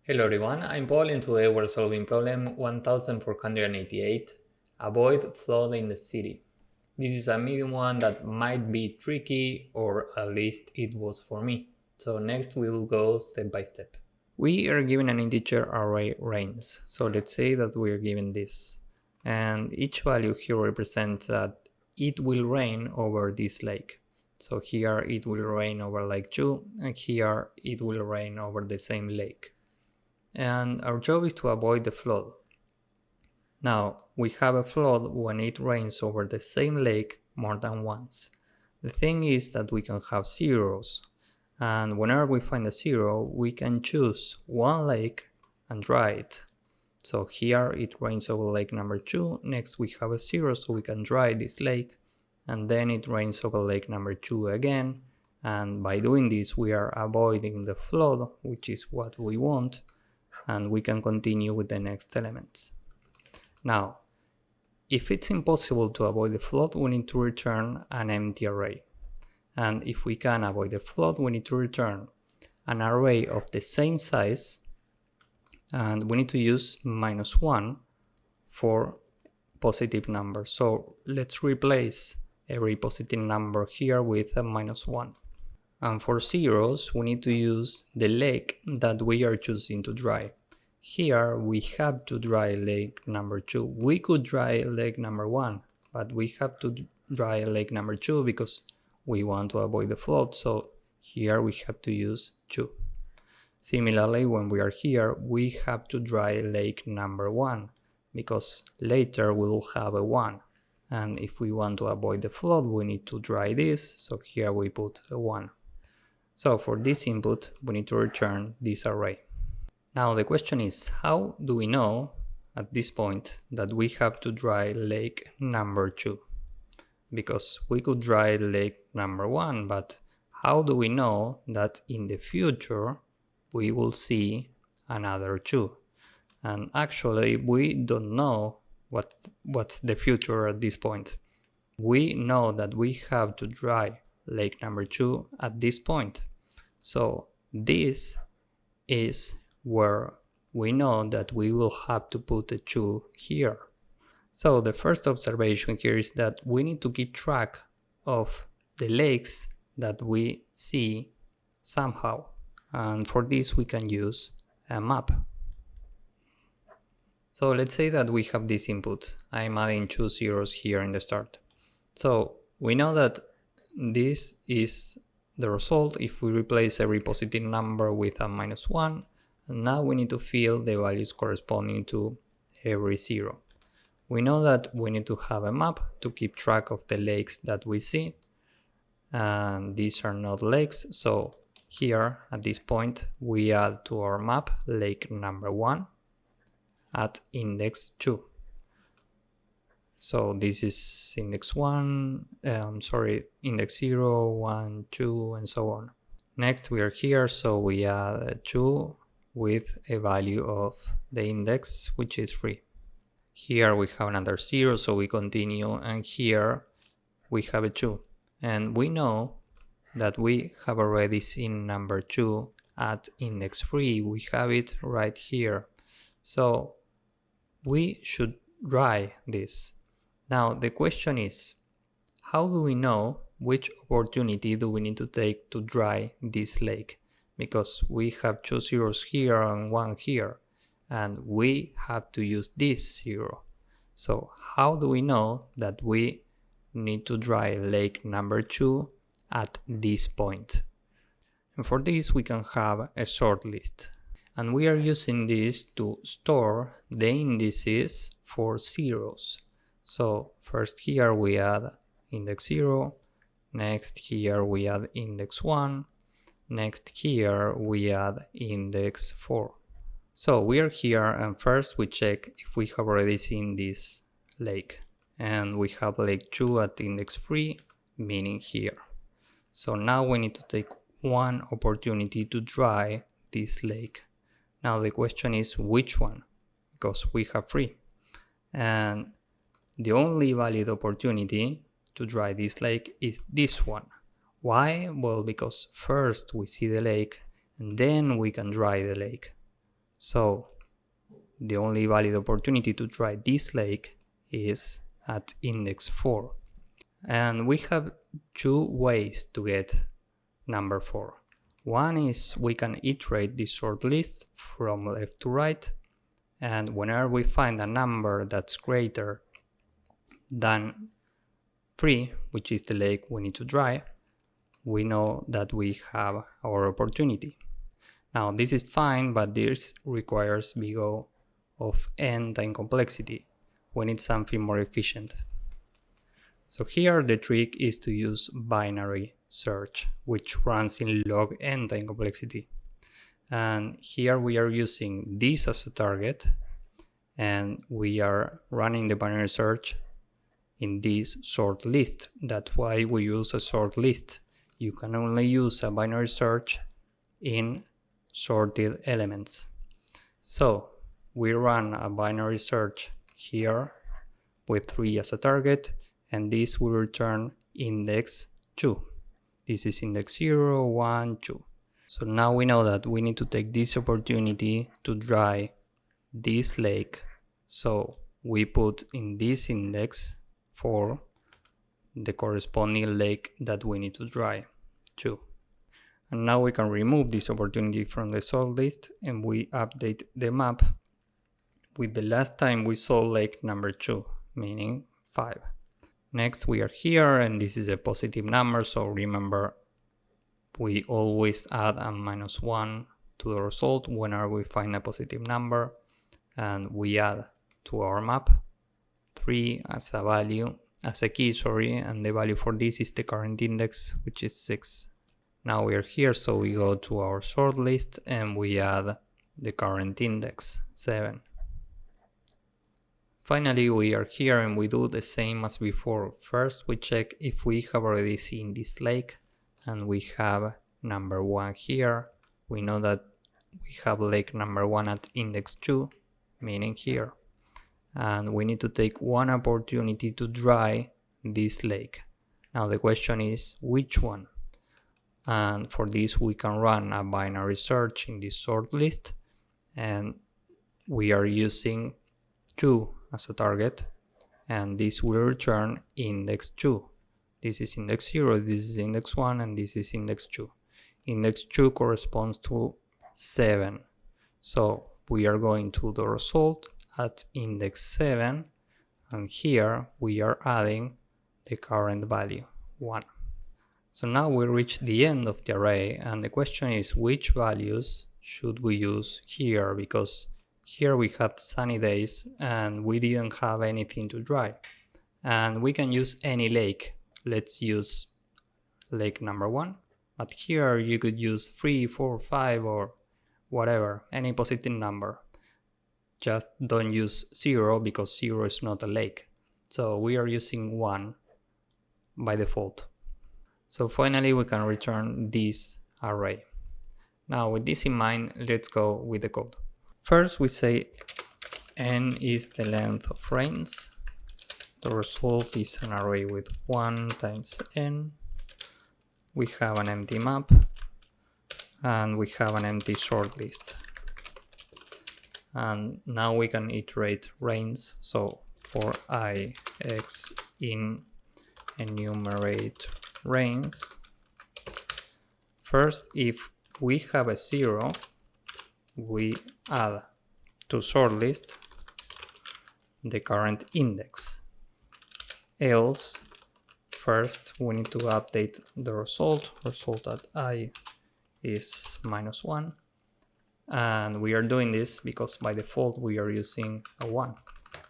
Hello everyone, I'm Paul and today we're solving problem 1488, avoid flood in the city. This is a medium one that might be tricky, or at least it was for me. So next we'll go step by step. We are given an integer array rains. So let's say that we are given this. And each value here represents that it will rain over this lake. So here it will rain over lake 2 and here it will rain over the same lake. And our job is to avoid the flood. Now, we have a flood when it rains over the same lake more than once. The thing is that we can have zeros, and whenever we find a zero, we can choose one lake and dry it. So here it rains over lake number 2, next we have a zero so we can dry this lake, and then it rains over lake number 2 again, and by doing this we are avoiding the flood, which is what we want, and we can continue with the next elements. Now, if it's impossible to avoid the flood, we need to return an empty array. And if we can avoid the flood, we need to return an array of the same size, and we need to use -1 for positive numbers. So let's replace every positive number here with a -1. And for zeros, we need to use the lake that we are choosing to dry. Here we have to dry lake number 2. We could dry lake number 1, but we have to dry lake number 2 because we want to avoid the flood, so here we have to use 2. Similarly, when we are here, we have to dry lake number 1 because later we will have a 1. And if we want to avoid the flood, we need to dry this, so here we put a 1. So for this input, we need to return this array. Now the question is, how do we know at this point that we have to dry lake number 2? Because we could dry lake number 1, but how do we know that in the future we will see another 2? And actually we don't know what's the future at this point. We know that we have to dry lake number 2 at this point. So this is where we know that we will have to put a 2 here. So the first observation here is that we need to keep track of the lakes that we see somehow. And for this we can use a map. So let's say that we have this input. I'm adding 2 zeros here in the start. So we know that this is the result if we replace every positive number with a -1. And now we need to fill the values corresponding to every zero. We know that we need to have a map to keep track of the lakes that we see. And these are not lakes, so here at this point we add to our map lake number 1 at index 2. So this is index 1, index 0, 1, 2, and so on. Next we are here, so we add a 2 with a value of the index, which is 3. Here we have another 0, so we continue, and here we have a 2. And we know that we have already seen number 2 at index 3. We have it right here. So we should dry this. Now the question is, how do we know which opportunity do we need to take to dry this lake? Because we have 2 zeros here and 1 here, and we have to use this 0. So how do we know that we need to dry lake number 2 at this point? And for this we can have a sort list. And we are using this to store the indices for zeros. So first here we add index 0, next here we add index 1, next here we add index 4. So we are here, and first we check if we have already seen this lake. And we have lake 2 at index 3, meaning here. So now we need to take one opportunity to dry this lake. Now the question is which one? Because we have 3. And the only valid opportunity to dry this lake is this one. Why? Well, because first we see the lake and then we can dry the lake. So the only valid opportunity to try this lake is at index 4. And we have two ways to get number 4. One is we can iterate the sort list from left to right, and whenever we find a number that's greater than 3, which is the lake we need to try, we know that we have our opportunity. Now this is fine, but this requires big O of n time complexity. We need something more efficient. So here the trick is to use binary search, which runs in log n time complexity. And here we are using this as a target, and we are running the binary search in this sort list. That's why we use a sort list. You can only use a binary search in sorted elements. So we run a binary search here with 3 as a target, and this will return index 2. This is index 0, 1, 2. So now we know that we need to take this opportunity to dry this lake. So we put in this index 4 the corresponding lake that we need to dry, 2. And now we can remove this opportunity from the sort list, and we update the map with the last time we saw lake number 2, meaning 5. Next we are here, and this is a positive number, so remember we always add a -1 to the result whenever we find a positive number, and we add to our map 3 as a value, as a key, and the value for this is the current index, which is 6. Now we are here, so we go to our sort list and we add the current index, 7. Finally, we are here and we do the same as before. First, we check if we have already seen this lake, and we have number 1 here. We know that we have lake number 1 at index 2, meaning here. And we need to take one opportunity to dry this lake. Now the question is, which one? And for this we can run a binary search in this sort list, and we are using 2 as a target, and this will return index 2. This is index 0, this is index 1, and this is index 2. Index 2 corresponds to 7. So we are going to the result at index 7, and here we are adding the current value, 1. So now we reach the end of the array, and the question is which values should we use here, because here we had sunny days and we didn't have anything to dry. And we can use any lake. Let's use lake number 1, but here you could use 3, 4, 5 or whatever, any positive number. Just don't use 0 because 0 is not a lake. So we are using 1 by default. So finally we can return this array. Now with this in mind, let's go with the code. First we say n is the length of rains. The result is an array with 1 times n. We have an empty map and we have an empty sort list. And now we can iterate rains. So for I x in enumerate rains. First, if we have a 0, we add to sort list the current index. Else, first we need to update the result that I is -1. And we are doing this because by default we are using a 1.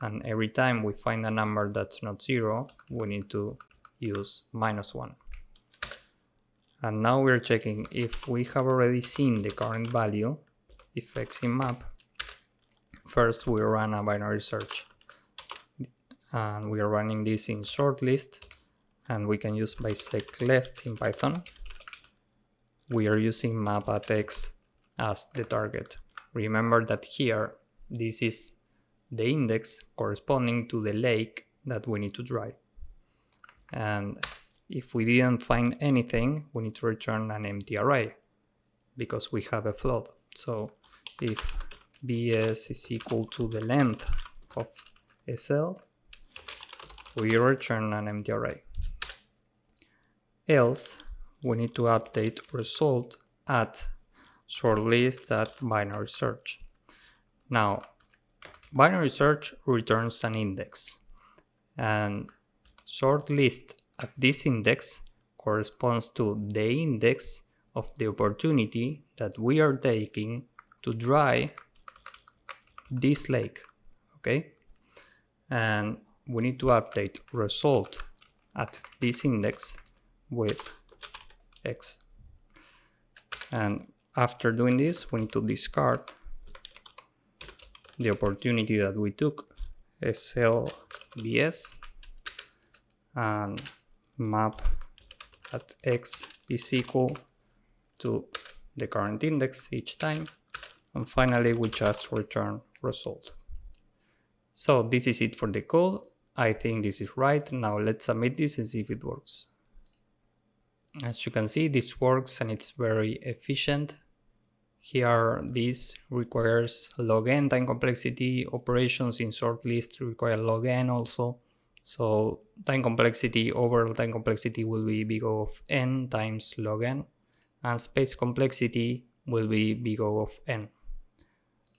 And every time we find a number that's not 0, we need to use -1. And now we're checking if we have already seen the current value, if x in map. First we run a binary search. And we are running this in sort list, and we can use bisect left in Python. We are using map at x as the target. Remember that here, this is the index corresponding to the lake that we need to dry. And if we didn't find anything, we need to return an empty array because we have a float. So if bs is equal to the length of SL, we return an empty array. Else, we need to update result at shortlist.binary search. Now, binary search returns an index, and shortlist at this index corresponds to the index of the opportunity that we are taking to dry this lake, okay? And we need to update result at this index with x. And after doing this, we need to discard the opportunity that we took, SLBS, and map at x is equal to the current index each time. And finally, we just return result. So this is it for the code. I think this is right. Now let's submit this and see if it works. As you can see, this works and it's very efficient. Here, this requires log n time complexity. Operations in shortlist require log n also. So time complexity, overall time complexity will be big O of n times log n. And space complexity will be big O of n.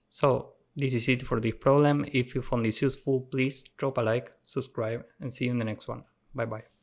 So this is it for this problem. If you found this useful, please drop a like, subscribe, and see you in the next one. Bye bye.